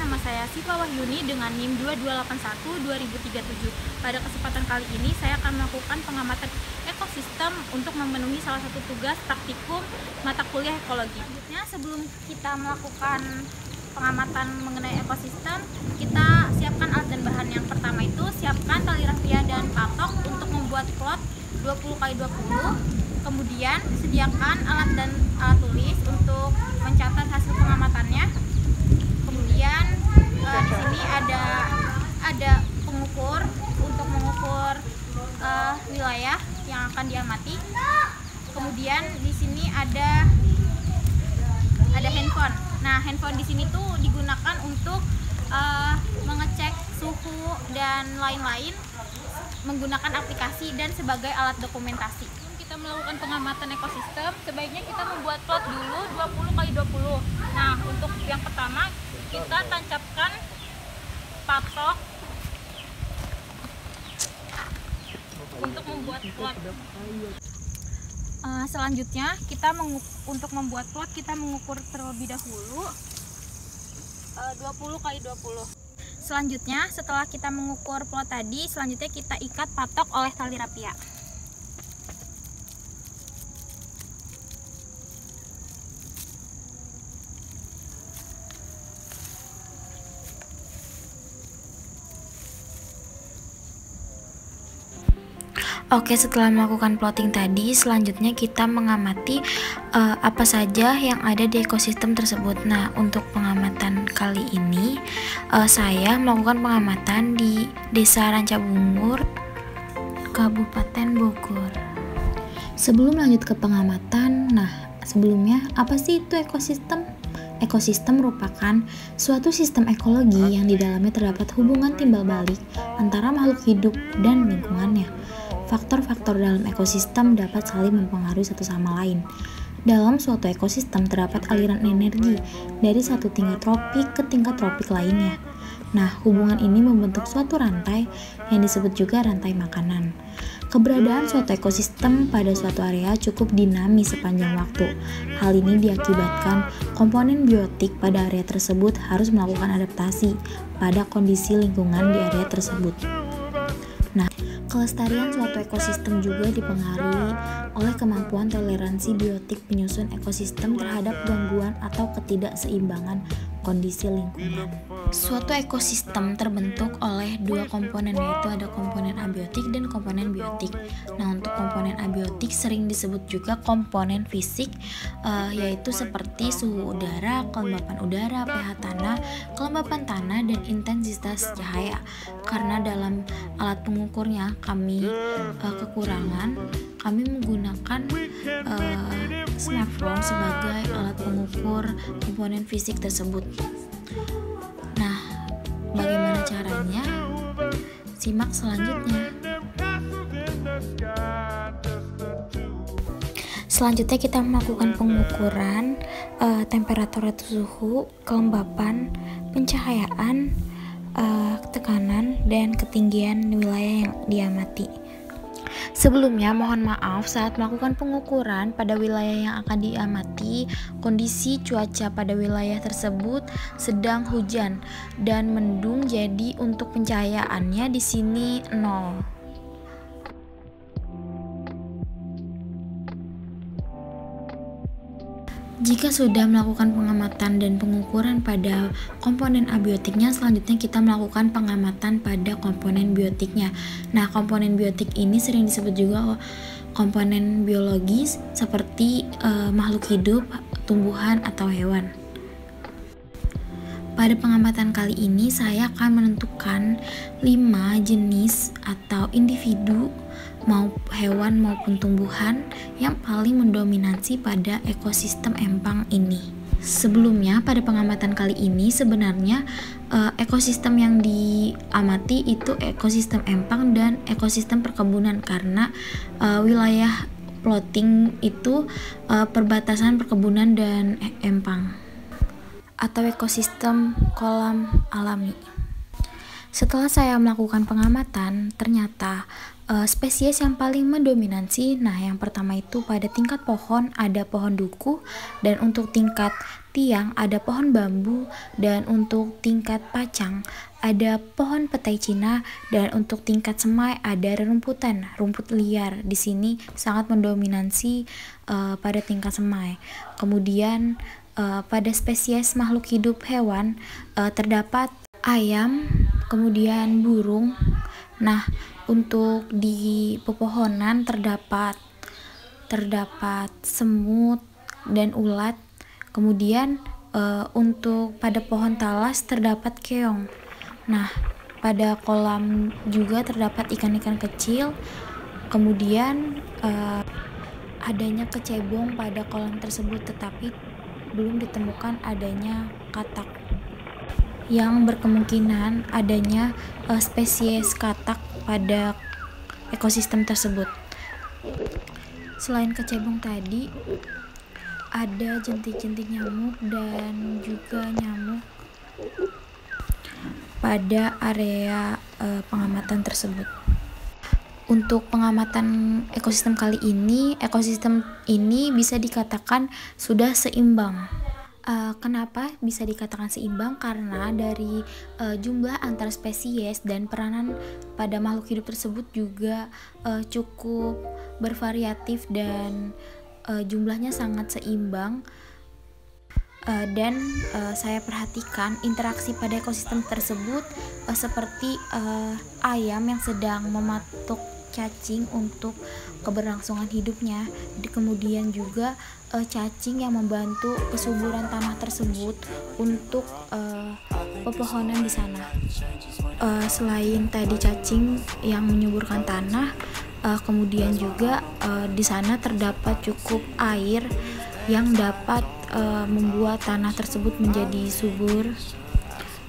nama saya Siva Wahyuni dengan NIM 2281-2037. Pada kesempatan kali ini saya akan melakukan pengamatan ekosistem untuk memenuhi salah satu tugas praktikum mata kuliah ekologi. Selanjutnya, sebelum kita melakukan pengamatan mengenai ekosistem, kita siapkan alat dan bahan. Yang pertama itu siapkan tali rafia dan patok untuk membuat plot 20x20. Kemudian sediakan alat dan alat tulis untuk mencatat hasil pengamatannya. Kemudian di sini ada pengukur untuk mengukur wilayah yang akan diamati. Kemudian di sini ada handphone. Nah, handphone di sini tuh digunakan untuk mengecek suhu dan lain-lain menggunakan aplikasi dan sebagai alat dokumentasi. Kita melakukan pengamatan ekosistem, sebaiknya kita membuat plot dulu 20x20. Nah, untuk yang pertama kita tancapkan patok untuk membuat plot. Selanjutnya untuk membuat plot kita mengukur terlebih dahulu 20x20. Selanjutnya setelah kita mengukur plot tadi, selanjutnya kita ikat patok oleh tali rafia. Oke, setelah melakukan plotting tadi, selanjutnya kita mengamati apa saja yang ada di ekosistem tersebut. Nah, untuk pengamatan kali ini, saya melakukan pengamatan di Desa Rancabungur, Kabupaten Bogor. Sebelum lanjut ke pengamatan, sebelumnya apa sih itu ekosistem? Ekosistem merupakan suatu sistem ekologi yang di dalamnya terdapat hubungan timbal balik antara makhluk hidup dan lingkungannya. Faktor-faktor dalam ekosistem dapat saling mempengaruhi satu sama lain. Dalam suatu ekosistem terdapat aliran energi dari satu tingkat tropik ke tingkat tropik lainnya. Nah, hubungan ini membentuk suatu rantai yang disebut juga rantai makanan. Keberadaan suatu ekosistem pada suatu area cukup dinamis sepanjang waktu. Hal ini diakibatkan komponen biotik pada area tersebut harus melakukan adaptasi pada kondisi lingkungan di area tersebut. Nah, kelestarian suatu ekosistem juga dipengaruhi oleh kemampuan toleransi biotik penyusun ekosistem terhadap gangguan atau ketidakseimbangan kondisi lingkungan. Suatu ekosistem terbentuk oleh dua komponen, yaitu ada komponen abiotik dan komponen biotik. Nah, untuk komponen abiotik sering disebut juga komponen fisik, yaitu seperti suhu udara, kelembapan udara, pH tanah, kelembapan tanah, dan intensitas cahaya. Karena dalam alat pengukurnya kami kekurangan, kami menggunakan smartphone sebagai alat pengukur komponen fisik tersebut. Nah, bagaimana caranya? Simak selanjutnya. Selanjutnya kita melakukan pengukuran temperatur atau suhu, kelembapan, pencahayaan, tekanan, dan ketinggian wilayah yang diamati. Sebelumnya, mohon maaf saat melakukan pengukuran pada wilayah yang akan diamati, kondisi cuaca pada wilayah tersebut sedang hujan dan mendung, jadi untuk pencahayaannya di sini 0. Jika sudah melakukan pengamatan dan pengukuran pada komponen abiotiknya, selanjutnya kita melakukan pengamatan pada komponen biotiknya. Nah, komponen biotik ini sering disebut juga komponen biologis seperti makhluk hidup, tumbuhan, atau hewan. Pada pengamatan kali ini saya akan menentukan 5 jenis atau individu hewan maupun tumbuhan yang paling mendominasi pada ekosistem empang ini. Sebelumnya, pada pengamatan kali ini sebenarnya ekosistem yang diamati itu ekosistem empang dan ekosistem perkebunan, karena wilayah plotting itu perbatasan perkebunan dan empang atau ekosistem kolam alami. Setelah saya melakukan pengamatan, ternyata spesies yang paling mendominasi, nah yang pertama itu pada tingkat pohon ada pohon duku, dan untuk tingkat tiang ada pohon bambu, dan untuk tingkat pacang ada pohon petai Cina, dan untuk tingkat semai ada rerumputan, rumput liar. Di sini sangat mendominasi pada tingkat semai. Kemudian pada spesies makhluk hidup hewan terdapat ayam, kemudian burung. Nah, untuk di pepohonan terdapat semut dan ulat. Kemudian untuk pada pohon talas terdapat keong. Nah, pada kolam juga terdapat ikan-ikan kecil. Kemudian adanya kecebong pada kolam tersebut, tetapi belum ditemukan adanya katak, yang berkemungkinan adanya spesies katak pada ekosistem tersebut. Selain kecebong tadi, ada jentik-jentik nyamuk dan juga nyamuk pada area pengamatan tersebut. Untuk pengamatan ekosistem kali ini, ekosistem ini bisa dikatakan sudah seimbang. Kenapa bisa dikatakan seimbang? Karena dari jumlah antar spesies dan peranan pada makhluk hidup tersebut juga cukup bervariatif dan jumlahnya sangat seimbang. Dan saya perhatikan interaksi pada ekosistem tersebut seperti ayam yang sedang mematuk cacing untuk keberlangsungan hidupnya, kemudian juga cacing yang membantu kesuburan tanah tersebut untuk pepohonan di sana. Selain tadi cacing yang menyuburkan tanah, kemudian juga di sana terdapat cukup air yang dapat membuat tanah tersebut menjadi subur.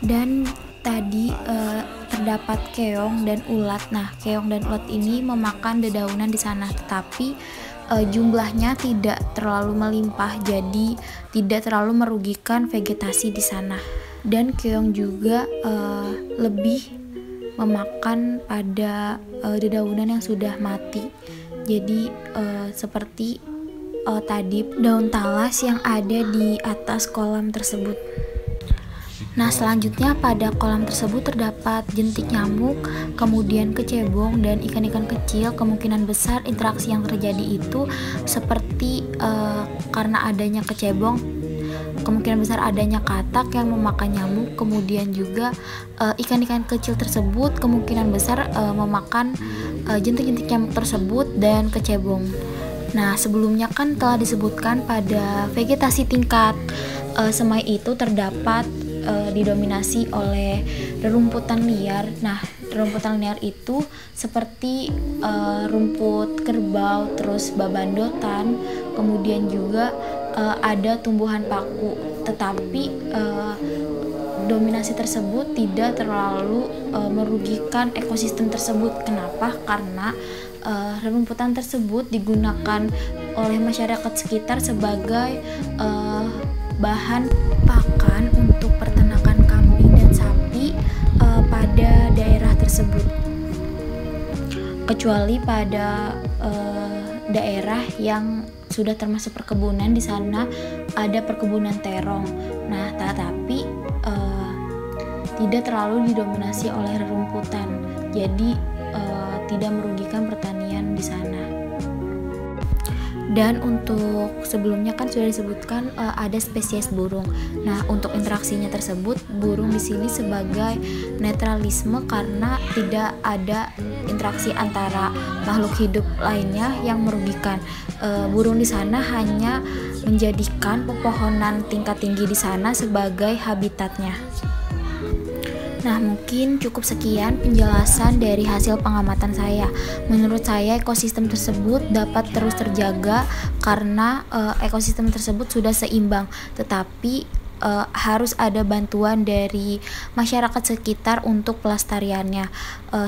Dan tadi terdapat keong dan ulat. Nah, keong dan ulat ini memakan dedaunan di sana, tetapi jumlahnya tidak terlalu melimpah, jadi tidak terlalu merugikan vegetasi di sana. Dan keong juga lebih memakan pada dedaunan yang sudah mati. Jadi seperti tadi daun talas yang ada di atas kolam tersebut. Nah, selanjutnya pada kolam tersebut terdapat jentik nyamuk, kemudian kecebong dan ikan-ikan kecil. Kemungkinan besar interaksi yang terjadi itu seperti karena adanya kecebong, kemungkinan besar adanya katak yang memakan nyamuk, kemudian juga ikan-ikan kecil tersebut kemungkinan besar memakan jentik-jentik nyamuk tersebut dan kecebong. Nah, sebelumnya kan telah disebutkan pada vegetasi tingkat semai itu terdapat didominasi oleh rerumputan liar. Nah, rerumputan liar itu seperti rumput kerbau, terus babandotan, kemudian juga ada tumbuhan paku. Tetapi dominasi tersebut tidak terlalu merugikan ekosistem tersebut. Kenapa? Karena rerumputan tersebut digunakan oleh masyarakat sekitar sebagai bahan pakan untuk peternakan kambing dan sapi pada daerah tersebut, kecuali pada daerah yang sudah termasuk perkebunan. Di sana ada perkebunan terong. Nah, tetapi tidak terlalu didominasi oleh rerumputan, jadi tidak merugikan pertanian di sana. Dan untuk sebelumnya kan sudah disebutkan ada spesies burung. Nah, untuk interaksinya tersebut, burung di sini sebagai netralisme karena tidak ada interaksi antara makhluk hidup lainnya yang merugikan. Burung di sana hanya menjadikan pepohonan tingkat tinggi di sana sebagai habitatnya. Nah, mungkin cukup sekian penjelasan dari hasil pengamatan saya. Menurut saya ekosistem tersebut dapat terus terjaga karena ekosistem tersebut sudah seimbang, tetapi harus ada bantuan dari masyarakat sekitar untuk pelestariannya,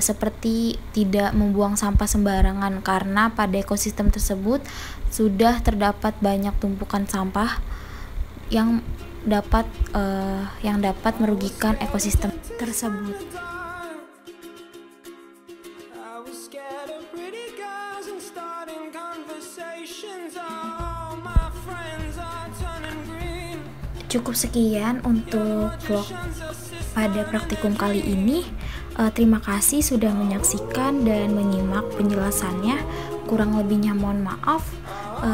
seperti tidak membuang sampah sembarangan karena pada ekosistem tersebut sudah terdapat banyak tumpukan sampah yang dapat merugikan ekosistem tersebut. Cukup sekian untuk vlog pada praktikum kali ini. Terima kasih sudah menyaksikan dan menyimak penjelasannya. Kurang lebihnya mohon maaf.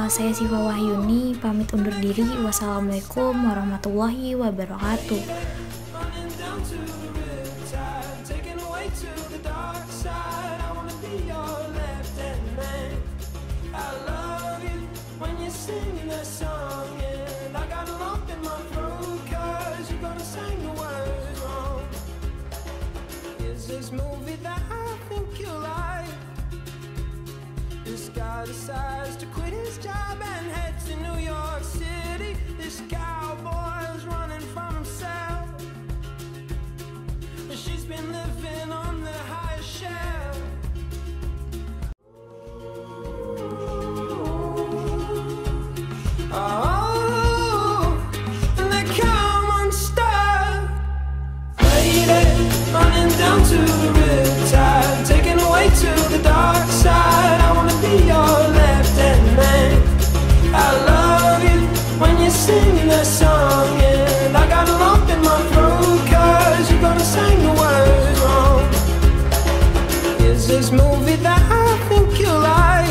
Saya Siva Wahyuni pamit undur diri. Wassalamualaikum warahmatullahi wabarakatuh. This movie that I think you like. This guy decides to quit his job and head to New York City. This cowboy's running from himself. She's been living on the highest shelf. Oh, and they come unstuck. Lady, running down to the riptide, taken away to the dark side. I wanna be your left-hand man. I love you when you're singing that song, and I got a lump in my throat 'cause you're gonna sing the words wrong. Is this movie that I think you like?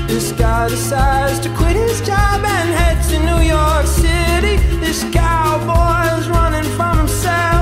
This guy decides to quit his job and head to New York City. This cowboy's running from himself.